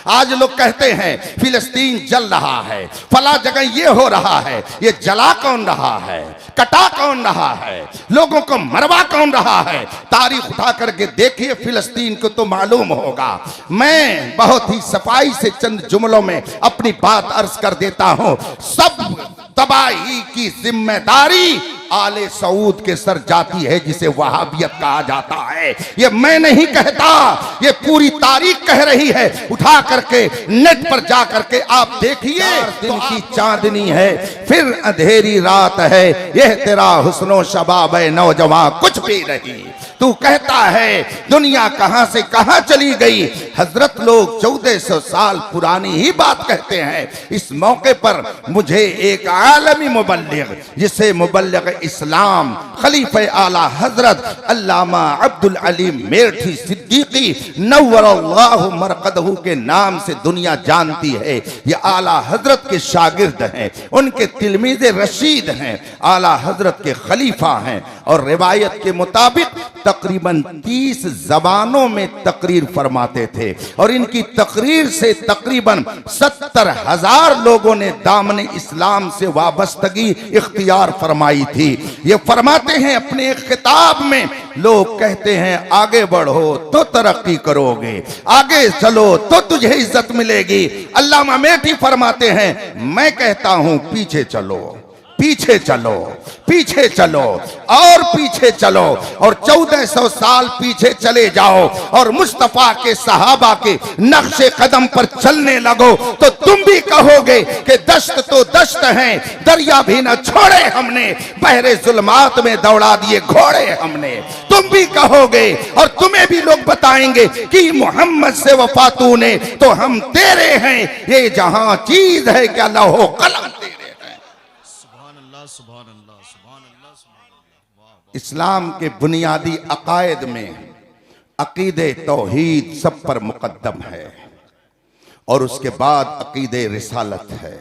आज लोग कहते हैं फिलिस्तीन जल रहा है, फला जगह ये हो रहा है। ये जला कौन रहा है, कटा कौन रहा है, लोगों को मरवा कौन रहा है? तारीख उठा करके देखिए फिलिस्तीन को तो मालूम होगा। मैं बहुत ही सफाई से चंद जुमलों में अपनी बात अर्ज कर देता हूं। सब तबाही की जिम्मेदारी आले सऊद के सर जाती है, जिसे वहाबियत कहा जाता है। ये मैं नहीं कहता, ये पूरी तारीख कह रही है। उठा करके नेट पर जा करके आप देखिए, दिन की चांदनी है फिर अंधेरी रात है, यह तेरा हुस्नो शबाब है नौजवान कुछ भी नहीं। तू कहता है दुनिया कहां से कहां चली गई। हजरत लोग 1400 साल पुरानी ही बात कहते हैं। इस मौके पर मुझे एक आलमी मुबल्लिग, जिसे मुबल्लिग इस्लाम खलीफे आला हजरत अल्लामा अब्दुल अलीम मेरठी सिद्दीकी नव्वरल्लाहु मरकदहू के नाम से दुनिया जानती है। ये आला हजरत के शागिर्द हैं, उनके तिलमीज़े रशीद हैं, आला हजरत के खलीफा हैं और रिवायत के मुताबिक तकरीबन 30 जबानों में तकरीर फरमाते थे और इनकी तकरीर से तकरीबन 70,000 लोगों ने दामन इस्लाम से वाबस्तगी इख्तियार फरमाई थी। ये फरमाते हैं अपने एक खिताब में, लोग कहते हैं आगे बढ़ो तो तरक्की करोगे, आगे चलो तो तुझे इज्जत मिलेगी। अल्लामा मेरठी फरमाते हैं मैं कहता हूं पीछे चलो, पीछे चलो, पीछे चलो और पीछे चलो और 1400 साल पीछे चले जाओ और मुस्तफा के सहाबा के नक्शे कदम पर चलने लगो तो तुम भी कहोगे कि दश्त तो दश्त हैं, दरिया भी न छोड़े हमने, बहरे जुल्मात में दौड़ा दिए घोड़े हमने। तुम भी कहोगे और तुम्हें भी लोग बताएंगे कि मोहम्मद से वफा तूने तो हम तेरे हैं, ये जहां चीज है क्या लौहो कलम तेरे। इस्लाम के बुनियादी अकायद में अकीदे तौहीद सब पर मुकद्दम है और उसके बाद अकीदे रिसालत है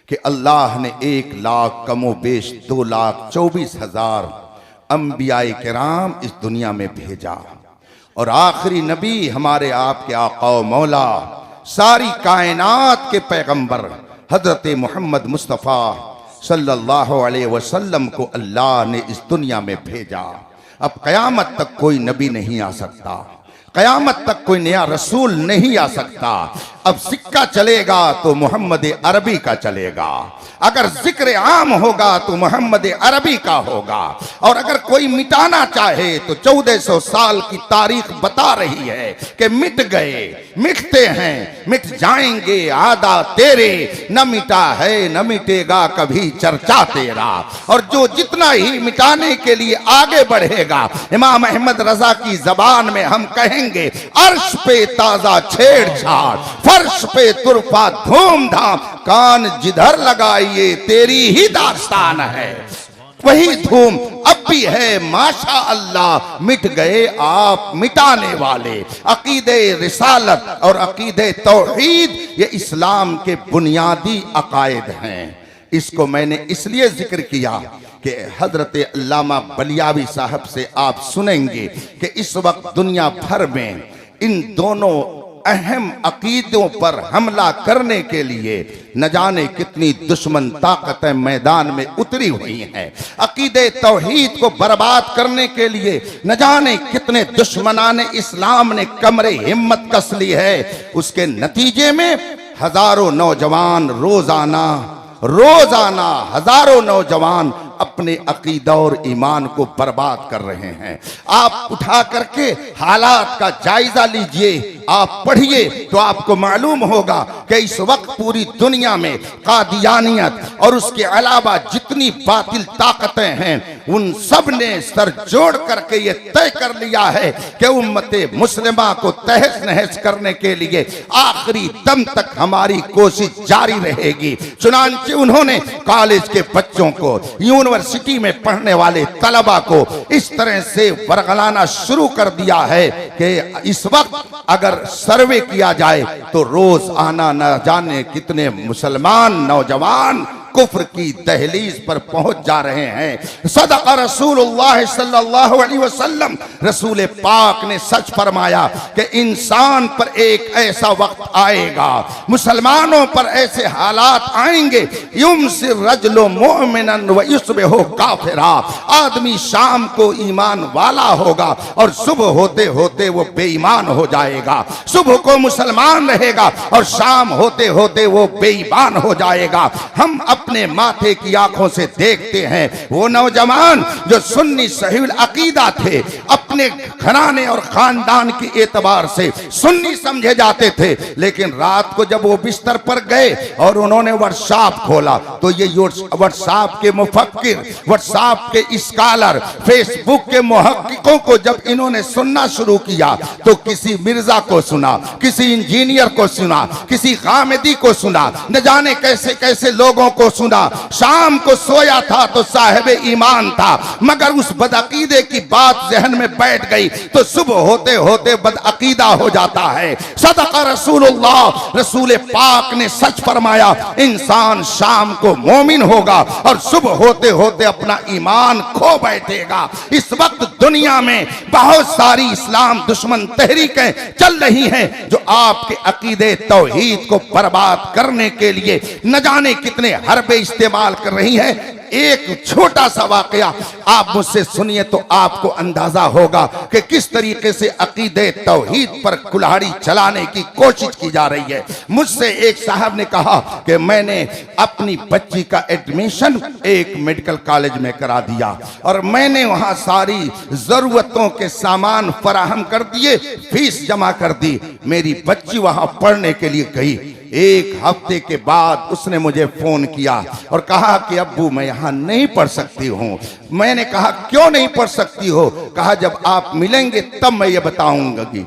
कि अल्लाह ने 1 लाख कमो बेश 2,24,000 अंबियाए किराम इस दुनिया में भेजा और आखिरी नबी हमारे आपके आका मौला सारी कायनात के पैगंबर हजरत मोहम्मद मुस्तफ़ा सल्लल्लाहु अलैहि वसल्लम को अल्लाह ने इस दुनिया में भेजा। अब कयामत तक कोई नबी नहीं आ सकता, कयामत तक कोई नया रसूल नहीं आ सकता। अब सिक्का चलेगा तो मोहम्मद अरबी का चलेगा, अगर जिक्र आम होगा तो मोहम्मद अरबी का होगा और अगर कोई मिटाना चाहे तो 1400 साल की तारीख बता रही है कि मिट गए, मिटते हैं, मिट जाएंगे आदा तेरे, न मिटा है न मिटेगा कभी चर्चा तेरा। और जो जितना ही मिटाने के लिए आगे बढ़ेगा, इमाम अहमद रजा की जबान में हम कहेंगे अर्श पे ताजा छेड़छाड़, फर्श पे तुरफा धूमधाम, कान जिधर लगाइए तेरी ही दास्तान है, वही धूम अब भी है माशा अल्लाह। मिट गए आप मिटाने वाले। अकीदे रिसालत और अकीदे तौहीद ये इस्लाम के बुनियादी अकायद हैं। इसको मैंने इसलिए जिक्र किया कि हजरत अल्लामा बलियावी साहब से आप सुनेंगे कि इस वक्त दुनिया भर में इन दोनों अहम अकीदों पर हमला करने के लिए न जाने कितनी दुश्मन ताकतें मैदान में उतरी हुई हैं। अकीदे तौहीद को बर्बाद करने के लिए न जाने कितने दुश्मनाने इस्लाम ने कमरे हिम्मत कस ली है। उसके नतीजे में हजारों नौजवान रोजाना हजारों नौजवान अपने अकीदा और ईमान को बर्बाद कर रहे हैं। आप उठा करके हालात का जायजा लीजिए, आप पढ़िए तो आपको मालूम होगा कि इस वक्त पूरी दुनिया में कादियानियत और उसके अलावा जितनी बातिल ताकतें हैं उन सब ने सर जोड़ करके ये तय कर लिया है कि उम्मते मुस्लिमा को तहस नहस करने के लिए आखिरी दम तक हमारी कोशिश जारी रहेगी। चुनांचे उन्होंने कॉलेज के बच्चों को, यूनिवर्सिटी में पढ़ने वाले तलबा को इस तरह से वरगलाना शुरू कर दिया है कि इस वक्त अगर सर्वे किया जाए तो रोज आना न जाने कितने मुसलमान नौजवान कुफ्र की दहलीज पर पहुंच जा रहे हैं। सदक़ रसूलुल्लाह सल्लल्लाहु अलैहि वसल्लम, रसूल पाक ने सच फरमाया कि इंसान पर एक ऐसा वक्त आएगा, मुसलमानों पर ऐसे हालात आएंगे, युमसिर रजुलु मुमिनन व युस्बिहु काफिरा, आदमी शाम को ईमान वाला होगा और सुबह होते होते वो बेईमान हो जाएगा। सुबह को मुसलमान रहेगा और शाम होते होते वो बेईमान हो जाएगा। हम अपने माथे की आंखों से देखते हैं वो नौजवान जो सुन्नी सहीहुल अकीदा थे, अपने घराने और खानदान के एतबार से सुन्नी समझे जाते थे, लेकिन रात को जब वो बिस्तर पर गए और उन्होंने व्हाट्सएप खोला तो ये व्हाट्सएप के मुफक्किर, व्हाट्सएप के स्कॉलर, फेसबुक के मुहक्किकों को जब इन्होंने सुनना शुरू किया तो किसी मिर्जा को सुना, किसी इंजीनियर को सुना, किसी खामिदी को सुना, न जाने कैसे कैसे लोगों को सुना। शाम को सोया था तो साहिब ईमान था, मगर उस बदअकीदे की बात जहन में बैठ गई तो सुबह होते होते बदअकीदा हो जाता है। सदक़ रसूलुल्लाह, रसूल पाक ने सच फरमाया, इंसान शाम को मोमिन होगा और सुबह होते होते अपना ईमान खो बैठेगा। इस वक्त दुनिया में बहुत सारी इस्लाम दुश्मन तहरीकें चल रही हैं जो आपके अकीदे तौहीद को बर्बाद करने के लिए न जाने कितने हरबे इस्तेमाल कर रही हैं। एक छोटा सा वाकया आप मुझसे सुनिए तो आपको अंदाजा होगा कि किस तरीके से अकीदे तौहीद पर कुल्हाड़ी चलाने की कोशिश की जा रही है। मुझसे एक साहब ने कहा कि मैंने अपनी बच्ची का एडमिशन एक मेडिकल कॉलेज में करा दिया और मैंने वहां सारी जरूरतों के सामान फराहम कर दिए, फीस जमा कर दी। मेरी बच्ची वहां पढ़ने के लिए गई। एक हफ्ते के बाद उसने मुझे फोन किया और कहा कि अब्बू मैं यहाँ नहीं पढ़ सकती हूँ। मैंने कहा क्यों नहीं पढ़ सकती हो? कहा जब आप मिलेंगे तब मैं ये बताऊंगा। कि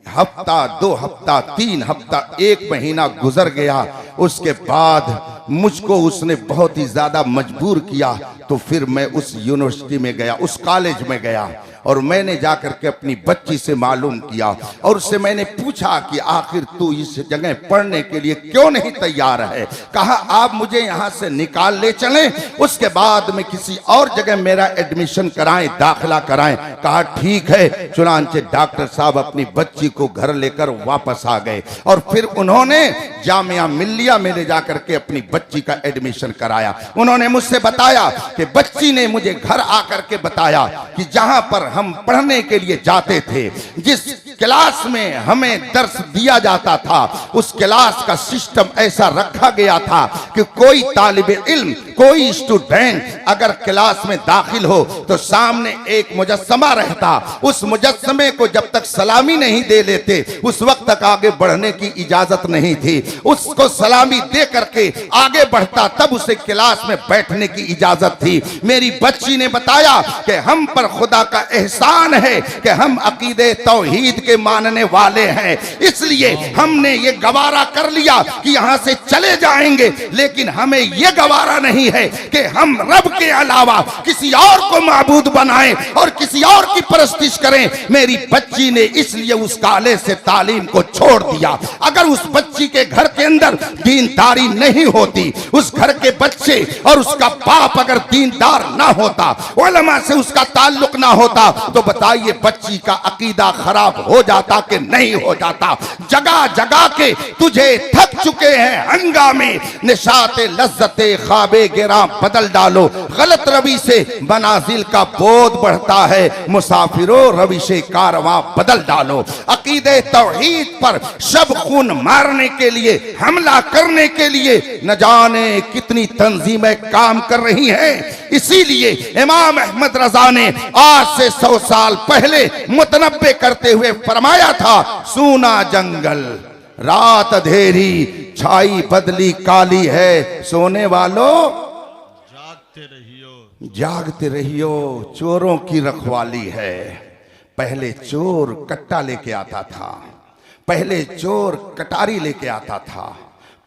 हफ्ता, 2 हफ्ता, 3 हफ्ता, 1 महीना गुजर गया। उसके बाद मुझको उसने बहुत ही ज्यादा मजबूर किया तो फिर मैं उस यूनिवर्सिटी में गया, उस कॉलेज में गया और मैंने जाकर के अपनी बच्ची से मालूम किया और उससे मैंने पूछा कि आखिर तू इस जगह पढ़ने के लिए क्यों नहीं तैयार है? कहा आप मुझे यहाँ से निकाल ले चलें, उसके बाद में किसी और जगह मेरा एडमिशन कराएं, दाखिला कराएं। कहा ठीक है। चुनांचे डॉक्टर साहब अपनी बच्ची को घर लेकर वापस आ गए और फिर उन्होंने जामिया मिल्लिया में ले जाकर के अपनी बच्ची का एडमिशन कराया। उन्होंने मुझसे बताया कि बच्ची ने मुझे घर आकर के बताया कि जहां पर हम पढ़ने के लिए जाते थे, जिस क्लास में हमें दर्स दिया जाता था, उस क्लास का सिस्टम ऐसा रखा गया था कि कोई तालिब इल्म, कोई स्टूडेंट अगर क्लास में दाखिल हो तो सामने एक मुजस्समा रहता। उस मुजस्समे को जब तक सलामी नहीं दे लेते उस वक्त तक आगे बढ़ने की इजाजत नहीं थी। उसको सलामी दे करके आगे बढ़ता तब उसे क्लास में बैठने की इजाजत थी। मेरी बच्ची ने बताया कि हम पर खुदा का एहसान है कि हम अकीदे तौहीद के मानने वाले हैं, इसलिए हमने ये गवारा कर लिया कि यहां से चले जाएंगे, लेकिन हमें ये गवारा नहीं है कि हम रब के अलावा किसी और को माबूद बनाएं और किसी और की परस्तिश करें। मेरी बच्ची ने इसलिए उस कॉलेज से तालीम को छोड़ दिया। अगर उस बच्ची के घर के अंदर दीनदारी नहीं होती, उस घर के बच्चे और उसका बाप अगर दीनदार ना होता, उलमा से उसका ताल्लुक ना होता, तो बताइए बच्ची का अकीदा खराब हो जाता कि नहीं हो जाता? जगह जगह के तुझे थक चुके हैं हंगामे, निशाते लज्जते ख्वाबे गिरा बदल डालो। गलत रवि से मनाजिल का बोध बढ़ता है, मुसाफिरों रवि से कारवां बदल डालो। अकीदे तौहीद पर शब खून मारने के लिए, हमला करने के लिए न जाने कितनी तंजीमें काम कर रही हैं। इसीलिए इमाम अहमद रजा ने आज से 100 साल पहले मुतनब्बे करते हुए फरमाया था, सूना जंगल रात अंधेरी छाई बदली काली है, सोने वालों जागते रहियो चोरों की रखवाली है। पहले चोर कट्टा लेके आता था, पहले चोर कटारी लेके आता था,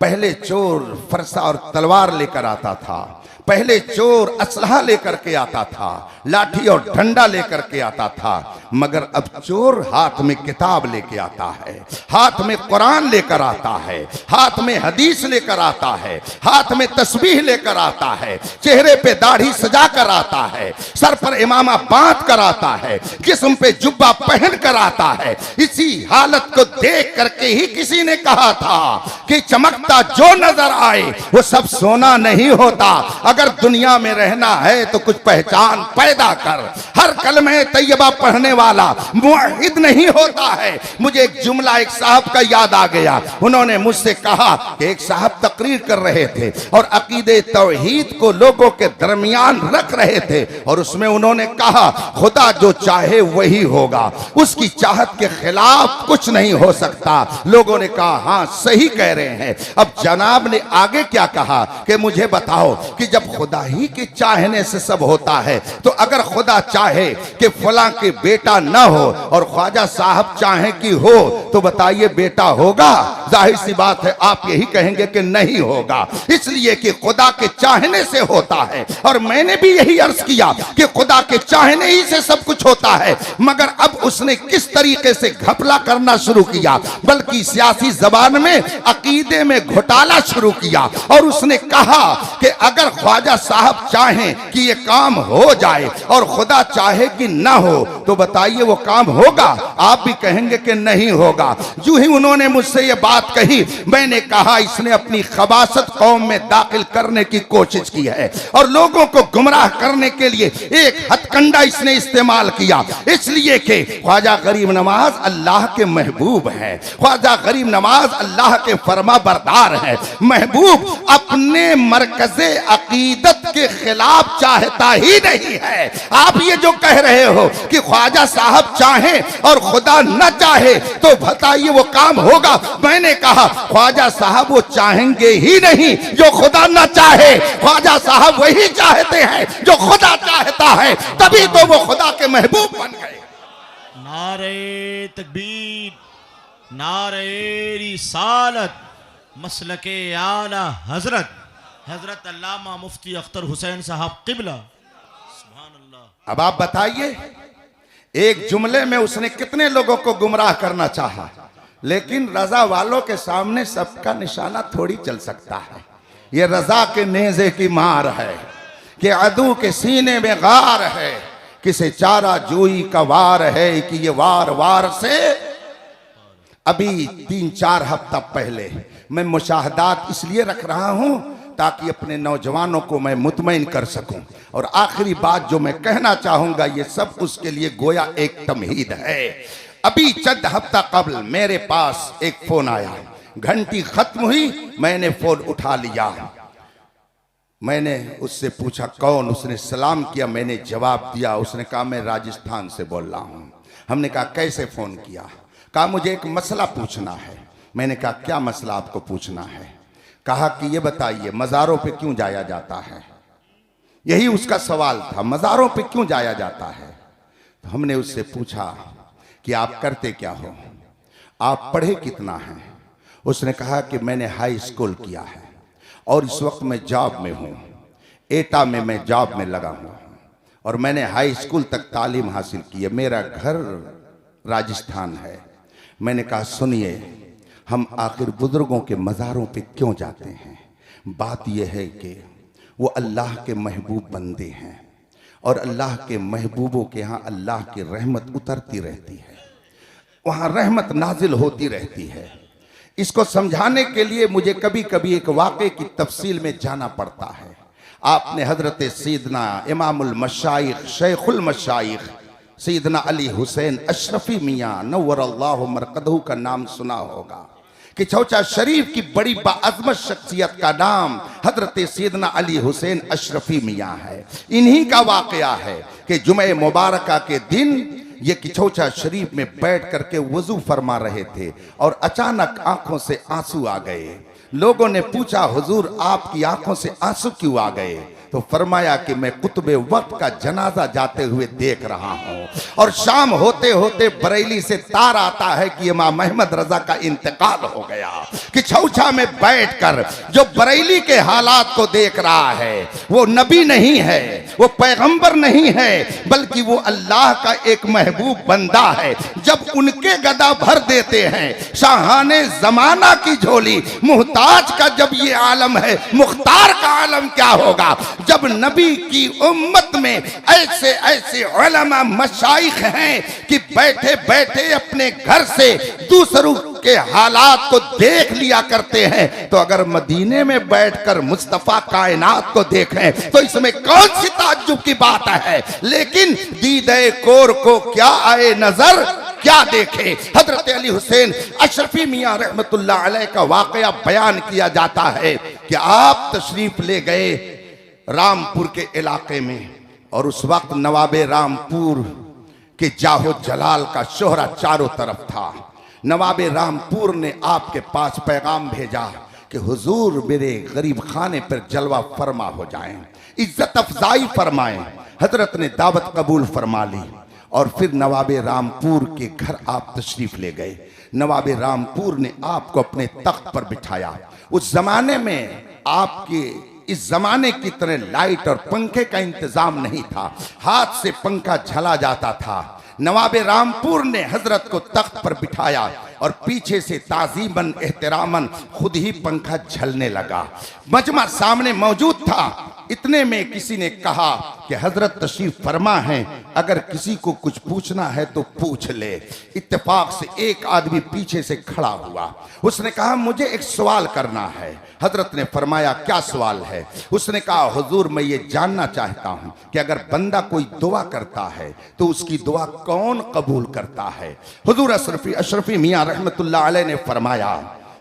पहले चोर फरसा और तलवार लेकर आता था, पहले चोर असलहा लेकर के आता था, लाठी और डंडा लेकर के आता था, मगर अब चोर हाथ में किताब लेके आता है, हाथ में कुरान लेकर आता है, हाथ में हदीस लेकर आता है, हाथ में तस्बीह लेकर आता है, चेहरे पे दाढ़ी सजा कर आता है, सर पर इमामा बांध कर आता है, जिस्म पे जुब्बा पहन कर आता है। इसी हालत को देख करके ही किसी ने कहा था कि चमकता जो नजर आए वो सब सोना नहीं होता। अगर दुनिया में रहना है तो कुछ पहचान पैदा कर। हर कलमे तैयबा पढ़ने वाला मुअहिद नहीं होता है। मुझे एक जुमला एक साहब का याद आ गया। उन्होंने मुझसे कहा कि एक साहब तकरीर कर रहे थे और अकीदे तौहीद को लोगों के दरमियान रख रहे थे, और उसमें उन्होंने कहा खुदा जो चाहे वही होगा, उसकी चाहत के खिलाफ कुछ नहीं हो सकता। लोगों ने कहा हाँ सही कह रहे हैं। अब जनाब ने आगे क्या कहा कि मुझे बताओ कि जब खुदा ही के चाहने से सब होता है, तो अगर खुदा चाहे कि फलां के बेटा न हो और ख्वाजा साहब चाहे कि हो, तो बताइए बेटा होगा? जाहिर सी बात है आप यही कहेंगे कि नहीं होगा, इसलिए कि खुदा के चाहने से होता है। और मैंने भी यही अर्ज किया कि खुदा के चाहने ही से सब कुछ होता है, मगर अब उसने किस तरीके से घपला करना शुरू किया, बल्कि सियासी जबान में अकीदे में घोटाला शुरू किया। और उसने कहा कि अगर ख्वाजा साहब चाहें कि ये काम हो जाए और खुदा चाहे कि ना हो, तो बताइए वो काम होगा? आप भी कहेंगे कि नहीं होगा। जो ही उन्होंने मुझसे ये बात कही, मैंने कहा इसने अपनी खबासत कौम में दाखिल करने की कोशिश की है और लोगों को गुमराह करने के लिए एक हथकंडा इसने इस्तेमाल किया। इसलिए कि ख्वाजा गरीब नवाज अल्लाह के महबूब है, ख्वाजा गरीब नवाज अल्लाह के फरमा बरदार है। महबूब अपने मरकज़े अकीदत के खिलाफ चाहता ही नहीं है। आप ये जो कह रहे हो कि ख्वाजा साहब चाहे और खुदा न चाहे, तो बताइए वो काम होगा? मैंने कहा ख्वाजा साहब वो चाहेंगे ही नहीं जो खुदा न चाहे, ख्वाजा साहब वही चाहते हैं जो खुदा चाहता है, तभी तो वो खुदा के महबूब बन गए। नारे तकबीर, नारे रिसालत, मसलके आला हजरत हजरत अल्लामा मुफ्ती अख्तर हुसैन साहब किबला। सुभान अल्लाह। अब आप बताइए, एक जुमले में उसने कितने लोगों को गुमराह करना चाहा, लेकिन रजा वालों के सामने सबका निशाना थोड़ी चल सकता है। ये रजा के नेज़े की मार है कि अदू के सीने में गार है, किसे चारा जोई का वार है कि ये वार वार से। अभी 3-4 हफ्ता पहले मैं मुशाहदात इसलिए रख रहा हूं ताकि अपने नौजवानों को मैं मुतमईन कर सकूं, और आखिरी बात जो मैं कहना चाहूंगा ये सब उसके लिए गोया एक तमहीद है। अभी चंद हफ्ता कबल मेरे पास एक फोन आया, घंटी खत्म हुई, मैंने फोन उठा लिया। मैंने उससे पूछा कौन? उसने सलाम किया, मैंने जवाब दिया। उसने कहा मैं राजस्थान से बोल रहा हूं। हमने कहा कैसे फोन किया? कहा मुझे एक मसला पूछना है। मैंने कहा क्या मसला आपको पूछना है? कहा कि ये बताइए मज़ारों पे क्यों जाया जाता है? यही उसका सवाल था, मज़ारों पे क्यों जाया जाता है? तो हमने उससे पूछा कि आप करते क्या हो, आप पढ़े कितना हैं? उसने कहा कि मैंने हाई स्कूल किया है और इस वक्त मैं जॉब में हूँ, एटा में मैं जॉब में लगा हूँ, और मैंने हाई स्कूल तक तालीम हासिल की है, मेरा घर राजस्थान है। मैंने कहा सुनिए, हम आखिर बुजुर्गों के मज़ारों पे क्यों जाते हैं? बात यह है कि वो अल्लाह के महबूब बंदे हैं और अल्लाह के महबूबों के यहाँ अल्लाह की रहमत उतरती रहती है, वहाँ रहमत नाजिल होती रहती है। इसको समझाने के लिए मुझे कभी कभी एक वाक़े की तफसील में जाना पड़ता है। आपने हजरत सैयदना इमामुल मशाइख शेखुल मशाइख सैयदना अली हुसैन अशरफी मियाँ नव्वरल्लाहु मरकदहू का नाम सुना होगा कि चौचा शरीफ की बड़ी बाअज़मत शख्सियत का नाम हजरत सैयदना अली हुसैन अशरफी मियाँ है। इन्हीं का वाक़या है कि जुमे मुबारका के दिन ये किचौचा शरीफ में बैठ करके वजू फरमा रहे थे और अचानक आंखों से आंसू आ गए। लोगों ने पूछा हुजूर आपकी आंखों से आंसू क्यों आ गए? तो फरमाया कि मैं कुतुबे वक्त का जनाजा जाते हुए देख रहा हूँ और शाम होते होते बरेली से तार आता है कि इमाम अहमद रजा का इंतकाल हो गया। कि छौछा में बैठकर जो बरेली के हालात को देख रहा है वो नबी नहीं है, वो पैगंबर नहीं है, बल्कि वो अल्लाह का एक महबूब बंदा है। जब उनके गदा भर देते हैं शाहाने जमाना की झोली, मुहताज का जब ये आलम है, मुख्तार का आलम क्या होगा। जब नबी की उम्मत में ऐसे ऐसे उलमा मशाइख हैं कि बैठे बैठे अपने घर से दूसरों के हालात को देख लिया करते हैं, तो अगर मदीने में बैठकर मुस्तफा कायनात को देखें तो इसमें कौन सी ताज्जुब की बात है। लेकिन दीदे कोर को क्या आए नजर, क्या देखे। हजरत अली हुसैन अशरफी मियां रहमतुल्लाह अलैह का वाकया बयान किया जाता है कि आप तशरीफ ले गए रामपुर के इलाके में और उस वक्त नवाबे रामपुर के जाहो जलाल का शोहरा चारों तरफ था। नवाबे रामपुर ने आपके पास पैगाम भेजा कि हुजूर मेरे गरीब खाने पर जलवा फरमा हो जाएं, इज्जत अफजाई फरमाएं। हजरत ने दावत कबूल फरमा ली और फिर नवाबे रामपुर के घर आप तशरीफ ले गए। नवाबे रामपुर ने आपको अपने तख्त पर बिठाया। उस जमाने में आपके इस जमाने की तरह लाइट और पंखे का इंतजाम नहीं था, हाथ से पंखा झला जाता था। नवाबे रामपुर ने हजरत को तख्त पर बिठाया और पीछे से ताजीमन एहतरामन खुद ही पंखा झलने लगा। मजमा सामने मौजूद था। इतने में किसी ने कहा कि हजरत तशरीफ फरमा है, अगर किसी को कुछ पूछना है तो पूछ ले। इत्तेफाक से एक आदमी पीछे से खड़ा हुआ। उसने कहा मुझे एक सवाल करना है। हजरत ने फरमाया क्या सवाल है। उसने कहा हुजूर मैं ये जानना चाहता हूँ कि अगर बंदा कोई दुआ करता है तो उसकी दुआ कौन कबूल करता है। हुजूर अशरफी मियां रहमतुल्लाह अलैह ने फरमाया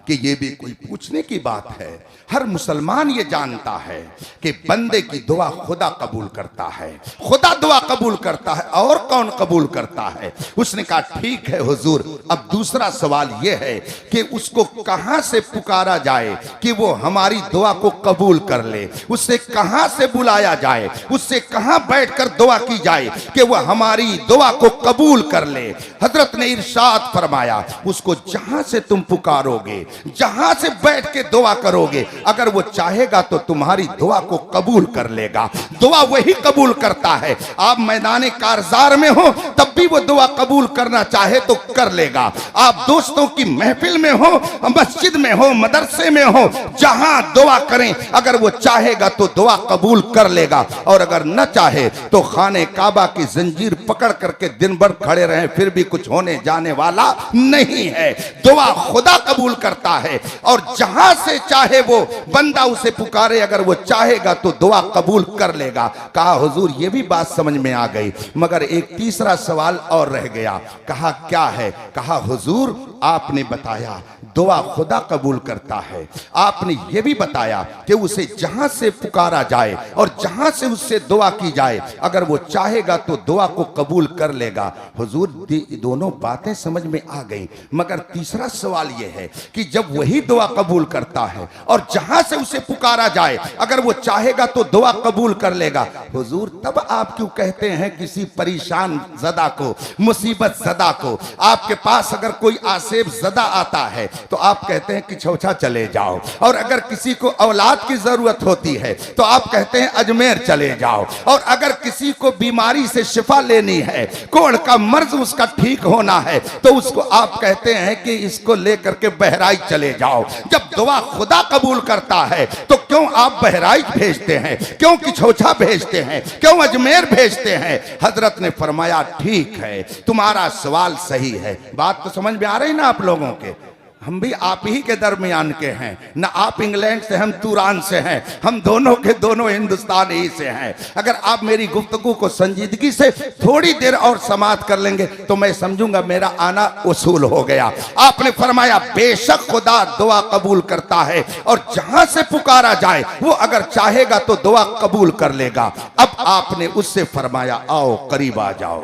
कि ये भी कोई पूछने की बात है। हर मुसलमान ये जानता है कि बंदे की दुआ खुदा कबूल करता है, खुदा दुआ कबूल करता है, और कौन कबूल करता है। उसने कहा ठीक है हुजूर, अब दूसरा सवाल ये है कि उसको कहां से पुकारा जाए कि वो हमारी दुआ को कबूल कर ले, उससे कहां से बुलाया जाए, उससे कहां बैठकर दुआ की जाए कि वो हमारी दुआ को कबूल कर ले। हजरत ने इरशाद फरमाया उसको जहां से तुम पुकारोगे, जहां से बैठ के दुआ करोगे, अगर वो चाहेगा तो तुम्हारी दुआ को कबूल कर लेगा। दुआ वही कबूल करता है। आप मैदान कारजार में हो तब भी वो दुआ कबूल करना चाहे तो कर लेगा। आप दोस्तों की महफिल में हो, मस्जिद में हो, मदरसे में हो, जहां दुआ करें, अगर वो चाहेगा तो दुआ कबूल कर लेगा, और अगर न चाहे तो खाने काबा की जंजीर पकड़ करके दिन भर खड़े रहे फिर भी कुछ होने जाने वाला नहीं है। दुआ खुदा कबूल करता है और जहां से चाहे वो बंदा उसे पुकारे, अगर वो चाहेगा तो दुआ कबूल कर लेगा। कहा हुजूर ये भी बात समझ में आ गई, मगर एक तीसरा सवाल और रह गया। कहा क्या है। कहा हुजूर आपने बताया दुआ खुदा कबूल करता है, आपने ये भी बताया कि उसे जहां से पुकारा जाए और जहां से उससे दुआ की जाए, अगर वो चाहेगा तो दुआ को कबूल कर लेगा। हुजूर दोनों बातें समझ में आ गई, मगर तीसरा सवाल यह है कि जब वही दुआ कबूल करता है और जहां से उसे पुकारा जाए, अगर वो चाहेगा तो दुआ कबूल कर लेगा, हुजूर तब आप क्यों कहते हैं किसी परेशान ज़दा को, मुसीबत ज़दा को, आपके पास अगर कोई आसेब ज़दा आता है तो आप कहते हैं कि छौछा चले जाओ, और अगर किसी को औलाद की जरूरत होती है तो आप कहते हैं अजमेर चले जाओ, और अगर किसी को बीमारी से शिफा लेनी है, कोढ़ का मर्ज उसका ठीक होना है, तो उसको आप कहते हैं कि इसको लेकर के बहराइच चले जाओ। जब दुआ खुदा कबूल करता है तो क्यों आप बहराइच भेजते हैं, क्यों किछौछा भेजते हैं, क्यों अजमेर भेजते हैं। हजरत ने फरमाया ठीक है तुम्हारा सवाल सही है। बात तो समझ में आ रही ना आप लोगों के। हम भी आप ही के दरमियान के हैं, ना आप इंग्लैंड से, हम तुरान से हैं, हम दोनों के दोनों हिंदुस्तान ही से हैं। अगर आप मेरी गुफ्तगू को संजीदगी से थोड़ी देर और समाप्त कर लेंगे तो मैं समझूंगा मेरा आना उसूल हो गया। आपने फरमाया बेशक खुदा दुआ कबूल करता है और जहां से पुकारा जाए वो अगर चाहेगा तो दुआ कबूल कर लेगा। अब आपने उससे फरमाया आओ करीब आ जाओ।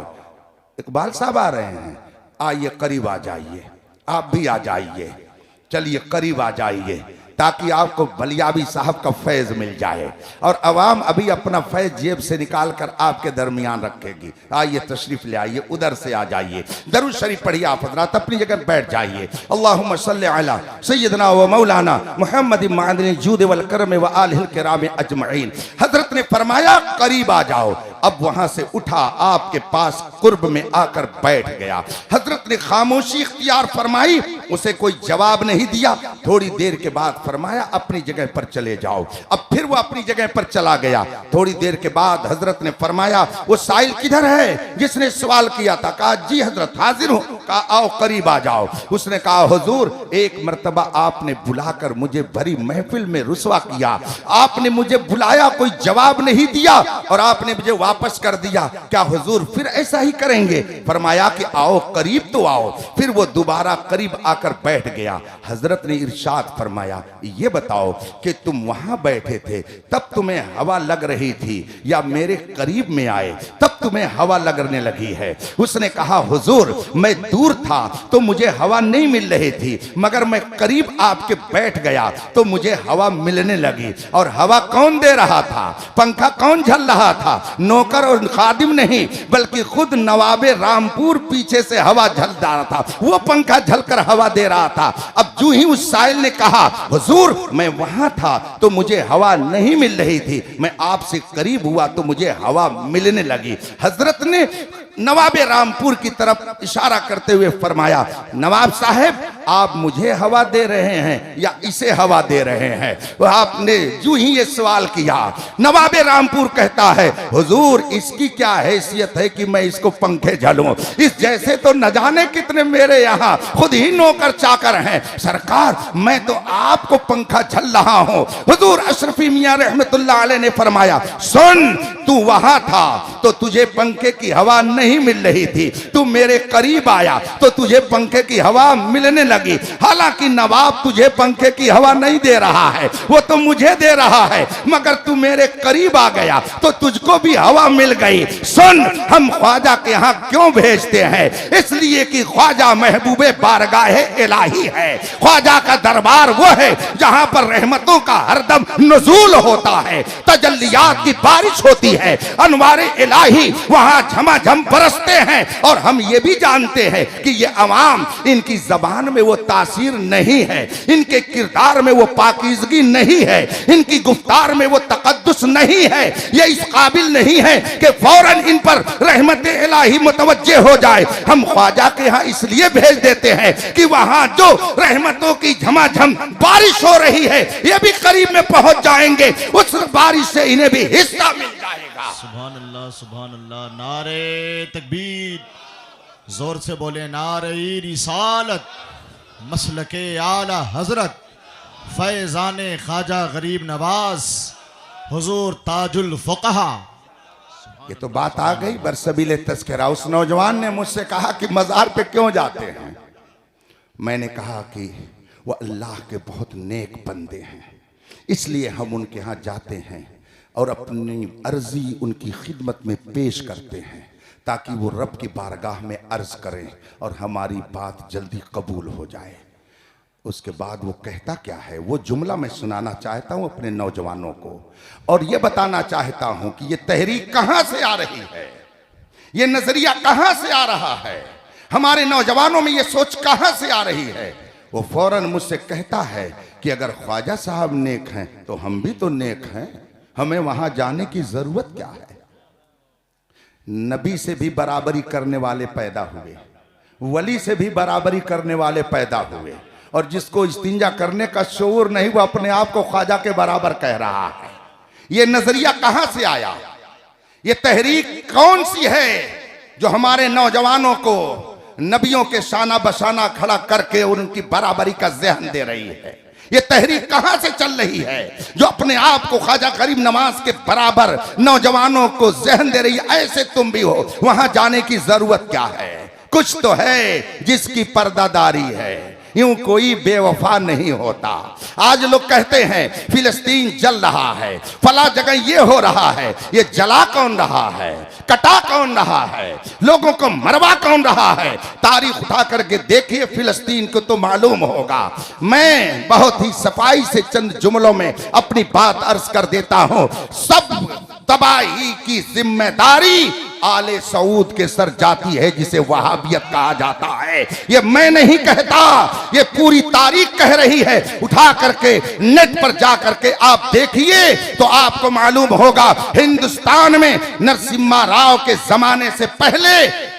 इकबाल साहब आ रहे हैं, आइए करीब आ जाइए, आप भी आ जाइए, चलिए करीब आ जाइए। ताकि आपको बलियाबी साहब का फैज मिल जाए और अवाम अभी अपना फैज जेब से निकाल कर आपके दरमियान रखेगी। आइए तशरीफ ले आइए, उधर से आ जाइए, दरूद शरीफ पढ़िए आप हज़रात, अपनी जगह बैठ जाइए। अल्लाहुम्मा सल्ली अला सय्यदना व मौलाना मुहम्मद मादनी जूद वल करम व आलिहिल किराम अजमईन। हजरत ने फरमाया करीब आ जाओ। अब वहां से उठा, आपके पास कुर्ब में आकर बैठ गया। हजरत ने खामोशी इख्तियार फरमाई, उसे कोई जवाब नहीं दिया। थोड़ी देर के बाद फरमाया अपनी जगह पर चले जाओ। अब फिर वो अपनी जगह पर चला गया। थोड़ी देर के बाद हजरत ने फरमाया वो साइल किधर है जिसने सवाल किया था? कहा जी हजरत हाजिर हूं। कहा आओ करीब आ जाओ। उसने कहा हुजूर एक मर्तबा आपने बुलाकर मुझे भरी महफिल में रुसवा किया, आपने मुझे बुलाया, कोई जवाब नहीं दिया और आपने मुझे वापस कर दिया। क्या हुजूर फिर ऐसा ही करेंगे? फरमाया कि आओ करीब तो आओ। फिर वो दोबारा करीब आकर बैठ गया। हजरत ने इरशाद फरमाया ये बताओ कि तुम वहां बैठे थे तब तुम्हें हवा लग रही थी या मेरे करीब में आए तब तुम्हें हवा लगने लगी है? उसने कहा हुजूर मैं दूर था तो मुझे हवा नहीं मिल रही थी, मगर मैं करीब आपके बैठ गया तो मुझे हवा मिलने लगी। और हवा कौन दे रहा था? पंखा कौन झल रहा था? नौकर और खादिम नहीं, बल्कि खुद नवाबे रामपुर पीछे से हवा झल रहा था, वो पंखा झलकर हवा दे रहा था। अब जो ही उस साइल ने कहा हुजूर मैं वहां था तो मुझे हवा नहीं मिल रही थी, मैं आपसे करीब हुआ तो मुझे हवा मिलने लगी। हजरत ने नवाबे रामपुर की तरफ इशारा करते हुए फरमाया नवाब साहब आप मुझे हवा दे रहे हैं या इसे हवा दे रहे हैं? वह आपने जो ही ये सवाल किया, नवाबे रामपुर कहता है हुजूर इसकी क्या हैसियत है कि मैं इसको पंखे झलूं? इस जैसे तो न जाने कितने मेरे यहाँ खुद ही नौकर चाकर हैं। सरकार मैं तो आपको पंखा झल रहा हूं। हुजूर अशरफी मियां रहमतुल्लाह अलैह ने फरमाया सुन तू वहां था तो तुझे पंखे की हवा नहीं मिल रही थी, तू मेरे करीब आया तो तुझे पंखे की हवा मिलने लगी। हालांकि नवाब तुझे पंखे की हवा नहीं दे रहा है, वो तो मुझे दे रहा है, मगर तू मेरे करीब आ गया तो तुझको भी हवा मिल गई। सुन हम ख्वाजा के यहाँ क्यों भेजते हैं? इसलिए कि ख्वाजा महबूबे बारगाह इलाही है। ख्वाजा का दरबार वो है जहां पर रहमतों का हरदम नुज़ूल होता है, तजल्लियात की बारिश होती है, अनवारे इलाही वहां झमाझम बरसते हैं। और हम ये भी जानते हैं कि ये अवाम इनकी जबान में वो तासीर नहीं है, इनके किरदार में वो पाकीज़गी नहीं है, इनकी गुफ्तार में वो तकद्दुस नहीं है, ये इस काबिल नहीं है कि फौरन इन पर रहमत इलाही मुतवज्जे हो जाए। हम ख्वाजा के यहाँ इसलिए भेज देते हैं कि वहां जो रहमतों की झमाझम बारिश हो रही है ये भी करीब में पहुंच जाएंगे, उस बारिश से इन्हें भी हिस्सा मिल जाएगा। सुभान अल्लाह सुभान अल्लाह। नारे तकबीर, जोर से बोले नारे रिसालत, मसलके आला हजरत, फैजाने ख्वाजा गरीब नवाज, हुजूर ताजुल फुक़हा। ये तो बात आ गई बरसबील तस्करा। उस नौजवान ने मुझसे कहा कि मज़ार पे क्यों जाते हैं? मैंने कहा कि वो अल्लाह के बहुत नेक बंदे हैं, इसलिए हम उनके यहाँ जाते हैं और अपनी अर्जी उनकी खिदमत में पेश करते हैं ताकि वो रब की बारगाह में अर्ज करें और हमारी बात जल्दी कबूल हो जाए। उसके बाद वो कहता क्या है, वो जुमला मैं सुनाना चाहता हूँ अपने नौजवानों को और ये बताना चाहता हूँ कि ये तहरीक कहाँ से आ रही है, ये नजरिया कहाँ से आ रहा है, हमारे नौजवानों में ये सोच कहाँ से आ रही है। वो फौरन मुझसे कहता है कि अगर ख्वाजा साहब नेक हैं तो हम भी तो नेक हैं, हमें वहां जाने की जरूरत क्या है? नबी से भी बराबरी करने वाले पैदा हुए, वली से भी बराबरी करने वाले पैदा हुए, और जिसको इस्तिंजा करने का शऊर नहीं वो अपने आप को ख्वाजा के बराबर कह रहा है। ये नजरिया कहां से आया? ये तहरीक कौन सी है जो हमारे नौजवानों को नबियों के शाना बशाना खड़ा करके उनकी बराबरी का ज़हन दे रही है? ये तहरीक कहां से चल रही है जो अपने आप को ख्वाजा गरीब नवाज के बराबर नौजवानों को ज़हन दे रही है? ऐसे तुम भी हो, वहां जाने की जरूरत क्या है? कुछ तो है जिसकी पर्दादारी है, यूं कोई बेवफा नहीं होता। आज लोग कहते हैं फिलिस्तीन जल रहा है, फला जगह ये हो रहा है, ये जला कौन रहा है, कटा कौन रहा है, लोगों को मरवा कौन रहा है। तारीख उठा करके देखिए फिलिस्तीन को तो मालूम होगा। मैं बहुत ही सफाई से चंद जुमलों में अपनी बात अर्ज कर देता हूं। सब तबाही की जिम्मेदारी आले सऊद के सर जाती है, जिसे वहाबियत कहा जाता है। ये मैं नहीं कहता, ये पूरी तारीख कह रही है। उठा करके नेट पर जा करके आप देखिए तो आपको मालूम होगा, हिंदुस्तान में नरसिम्हा राव के जमाने से पहले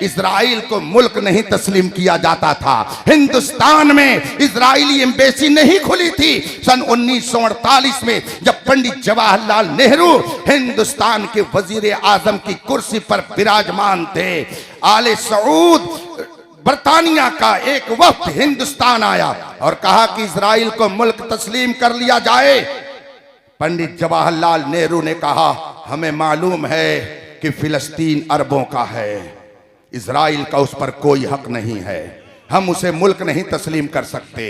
इजराइल को मुल्क नहीं तस्लीम किया जाता था। हिंदुस्तान में इजरायली एम्बेसी नहीं खुली थी। सन 1948 में जब पंडित जवाहरलाल नेहरू हिंदुस्तान के वजीर आजम की कुर्सी पर विराजमान थे, आले सऊद बरतानिया का एक वक्त हिंदुस्तान आया और कहा कि इजराइल को मुल्क तस्लीम कर लिया जाए। पंडित जवाहरलाल नेहरू ने कहा, हमें मालूम है कि फिलिस्तीन अरबों का है, इजराइल का उस पर कोई हक नहीं है, हम उसे मुल्क नहीं तस्लीम कर सकते।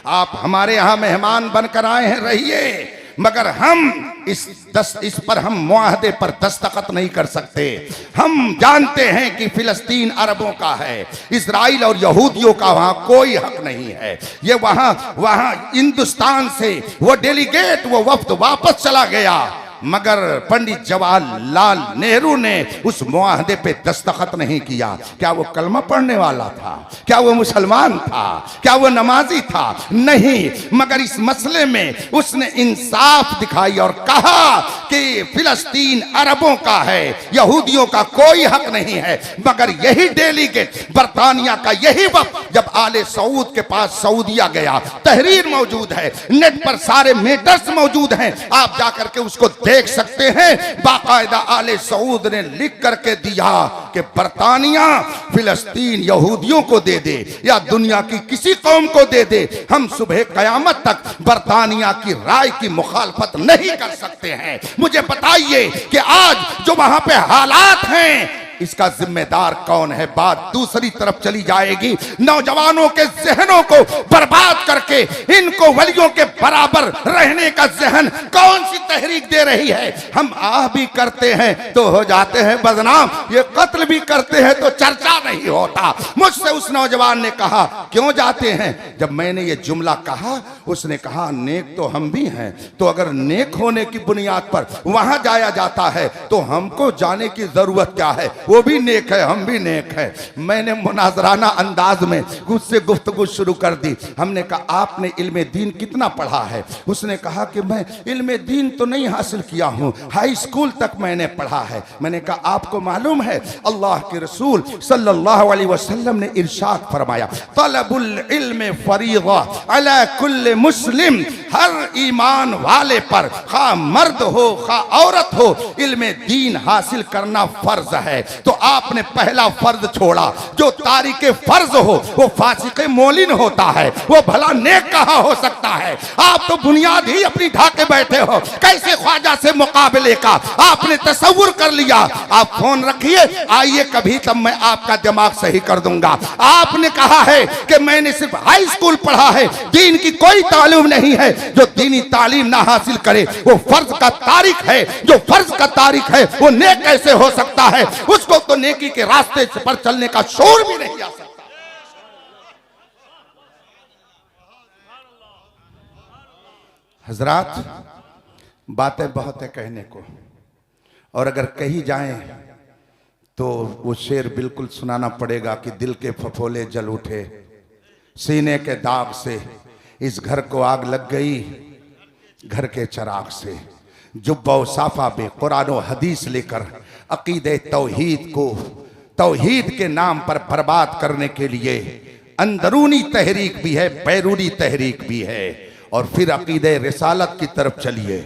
आप हमारे यहां मेहमान बनकर आए हैं, रहिए, मगर हम इस पर हम मुआहदे पर दस्तखत नहीं कर सकते। हम जानते हैं कि फिलिस्तीन अरबों का है, इजराइल और यहूदियों का वहां कोई हक नहीं है। ये वहां हिंदुस्तान से वो डेलीगेट, वो वफ्द वापस चला गया, मगर पंडित जवाहरलाल नेहरू ने उस मुआहदे पे दस्तखत नहीं किया। क्या वो कलमा पढ़ने वाला था? क्या वो मुसलमान था? क्या वो नमाजी था? नहीं, मगर इस मसले में उसने इंसाफ दिखाई और कहा कि फिलिस्तीन अरबों का है, यहूदियों का कोई हक नहीं है। मगर यही डेलीगेट बरतानिया का यही वक्त जब आले सऊद के पास सऊदिया गया, तहरीर मौजूद है, नेट पर सारे मेटर्स मौजूद हैं, आप जाकर के उसको देख सकते हैं। बाकायदा आले सऊद ने लिख करके दिया कि बरतानिया फिलिस्तीन यहूदियों को दे दे या दुनिया की किसी कौम को दे दे, हम सुबह कयामत तक बरतानिया की राय की मुखालफत नहीं कर सकते हैं। मुझे बताइए कि आज जो वहां पे हालात हैं, इसका जिम्मेदार कौन है? बात दूसरी तरफ चली जाएगी। नौजवानों के जहनों को बर्बाद करके इनको वलियों के बराबर रहने का जहन कौन सी तहरीक दे रही है? हम आह भी करते हैं तो हो जाते हैं बदनाम, ये कत्ल भी करते हैं तो चर्चा नहीं होता। मुझसे उस नौजवान ने कहा, क्यों जाते हैं? जब मैंने ये जुमला कहा, उसने कहा, नेक तो हम भी हैं, तो अगर नेक होने की बुनियाद पर वहां जाया जाता है तो हमको जाने की जरूरत क्या है? वो भी नेक है, हम भी नेक है। मैंने मुनाजराना अंदाज में उससे गुफ्तगू शुरू कर दी। हमने कहा, आपने इल्मे दीन कितना पढ़ा है? उसने कहा कि मैं इल्मे दीन तो नहीं हासिल किया हूँ, हाई स्कूल तक मैंने पढ़ा है। मैंने कहा, आपको मालूम है अल्लाह के रसूल सल्लल्लाहु अलैहि वसल्लम ने इरशाद फरमाया, तलबुल इल्म फरीज़ा अला कुल्ल मुस्लिम, हर ईमान वाले पर, खा मर्द हो खा औरत हो, इल्मे दीन हासिल करना फर्ज है। तो आपने पहला फर्ज छोड़ा। जो तारीके फर्ज हो वो फासिके मोलिन होता है, वो भला नेक कहाँ हो सकता है? आप तो बुनियाद ही अपनी ढाके बैठे हो। कैसे ख्वाजा से मुकाबले का आपने तसव्वुर कर लिया? आप फोन रखिए, आइए कभी, तब मैं आपका दिमाग सही कर दूंगा। आपने कहा है कि मैंने सिर्फ हाई स्कूल पढ़ा है, दीन की कोई तालीम नहीं है। जो दीनी तालीम ना हासिल करे वो फर्ज का तारिक है। जो फर्ज का तारिक है वो नेक कैसे हो सकता है? उसको तो नेकी के रास्ते पर चलने का शोर भी नहीं आ सकता। हजरात, बातें बहुत है कहने को, और अगर कही जाएं तो वो शेर बिल्कुल सुनाना पड़ेगा कि दिल के फफोले जल उठे, सीने के दाग से इस घर को आग लग गई, घर के चिराग से। जुब्बा व साफा में कुरान व हदीस लेकर अकीदे तौहीद को तौहीद के नाम पर बर्बाद करने के लिए अंदरूनी तहरीक भी है, बैरूनी तहरीक भी है। और फिर अकीदे रिसालत की तरफ चलिए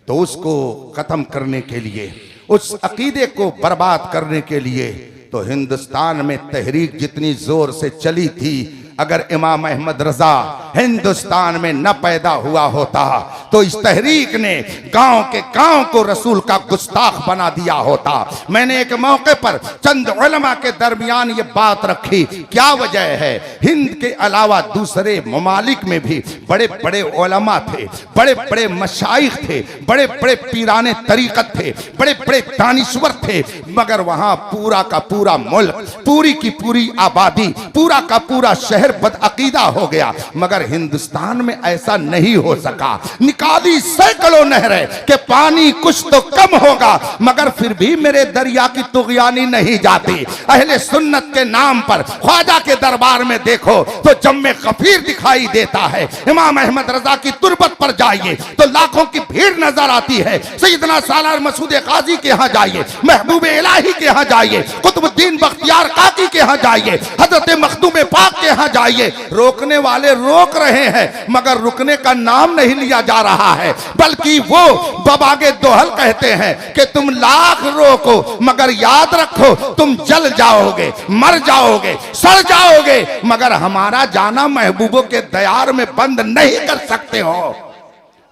तो उसको ख़त्म करने के लिए, उस अकीदे को बर्बाद करने के लिए तो हिंदुस्तान में तहरीक जितनी जोर से चली थी, अगर इमाम अहमद रजा हिंदुस्तान में न पैदा हुआ होता तो इस तहरीक ने गांव के गांव को रसूल का गुस्ताख बना दिया होता। मैंने एक मौके पर चंद उलमा के दरमियान ये बात रखी, क्या वजह है, हिंद के अलावा दूसरे ममालिक में भी बड़े बड़े उलमा थे, बड़े बड़े मशाइख थे, बड़े बड़े पीराने तरीकत थे, बड़े बड़े दानिश्वर थे, मगर वहां पूरा का पूरा मुल्क, पूरी की पूरी आबादी, पूरा का पूरा शहर बदअकीदा हो गया। मगर हिंदुस्तान में ऐसा नहीं हो सका। निकाली सैकड़ों नहरें के पानी कुछ तो कम होगा, मगर फिर भी मेरे दरिया की तुगयानी नहीं जाती। अहले सुन्नत के नाम पर ख्वाजा के दरबार में देखो तो जम्मे गफीर दिखाई देता है। इमाम अहमद रजा की तुरबत पर जाइए तो लाखों की भीड़ नजर आती है। सैयदना सालार मसूद काजी के यहाँ जाइए, महबूब इलाही के यहाँ जाइए, कुतुबुद्दीन बख्तियार काकी के यहाँ जाइए, हजरत मखदूम पाक के यहाँ जाइए। रोकने वाले रोक रहे हैं मगर रुकने का नाम नहीं लिया जा रहा है, बल्कि वो बबागे दोहल कहते हैं कि तुम लाख रोको मगर याद रखो तुम जल जाओगे, मर जाओगे, सड़ जाओगे, मगर हमारा जाना महबूबों के दयार में बंद नहीं कर सकते हो।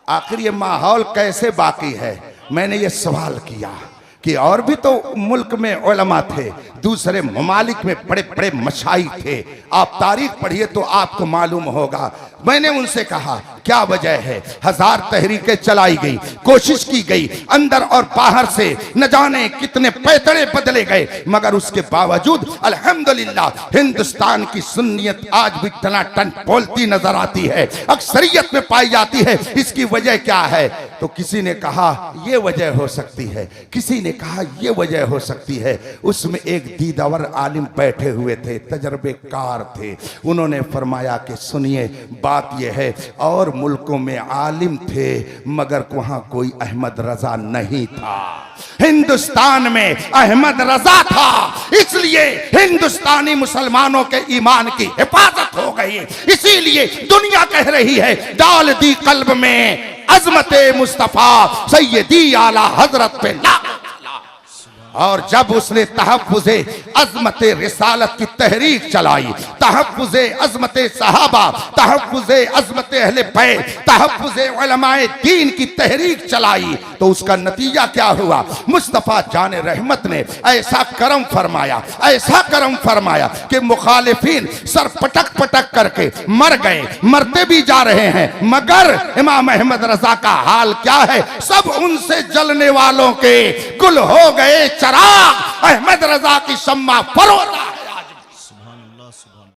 आखिर ये माहौल कैसे बाकी है? मैंने ये सवाल किया कि और भी तो मुल्क में उलमा थे, दूसरे ममालिक में बड़े बड़े मशाइख थे, आप तारीख पढ़िए तो आपको मालूम होगा। मैंने उनसे कहा क्या वजह है? हजार तहरीकें चलाई गई, कोशिश की गई, अंदर और बाहर से न जाने कितने पैतरे बदले गए, मगर उसके बावजूद अल्हम्दुलिल्लाह हिंदुस्तान की सुन्नियत आज भी टनाटन बोलती नजर आती है, अक्सरियत में पाई जाती है। इसकी वजह क्या है? तो किसी ने कहा ये वजह हो सकती है, किसी ने कहा ये वजह हो सकती है। उसमें एक दीदावर आलिम बैठे हुए थे, तजर्बेकार थे, उन्होंने फरमाया कि सुनिए बात यह है, और मुल्कों में आलिम थे मगर वहां कोई अहमद रजा नहीं था। हिंदुस्तान में अहमद रजा था, इसलिए हिंदुस्तानी मुसलमानों के ईमान की हिफाजत हो गई। इसीलिए दुनिया कह रही है डाल दी कल्ब में अजमत मुस्तफा सैयदी आला हजरत पे ला। और जब उसने तहफ़्फ़ुज़े अज़मत रिसालत की तहरीक चलाई, तहफ़्फ़ुज़े अज़मत सहाबा, तहफ़्फ़ुज़े अज़मत अहले बैत, तहफ़्फ़ुज़े उलमाए दीन की तहरीक चलाई, तो उसका नतीजा क्या हुआ? मुस्तफ़ा जाने रहमत ने ऐसा करम फरमाया, ऐसा करम फरमाया कि मुखालिफीन सर पटक पटक करके मर गए, मरते भी जा रहे हैं, मगर इमाम अहमद रजा का हाल क्या है? सब उनसे जलने वालों के गुल हो गए चराग, अहमद रजा की शम्मा फरोजा।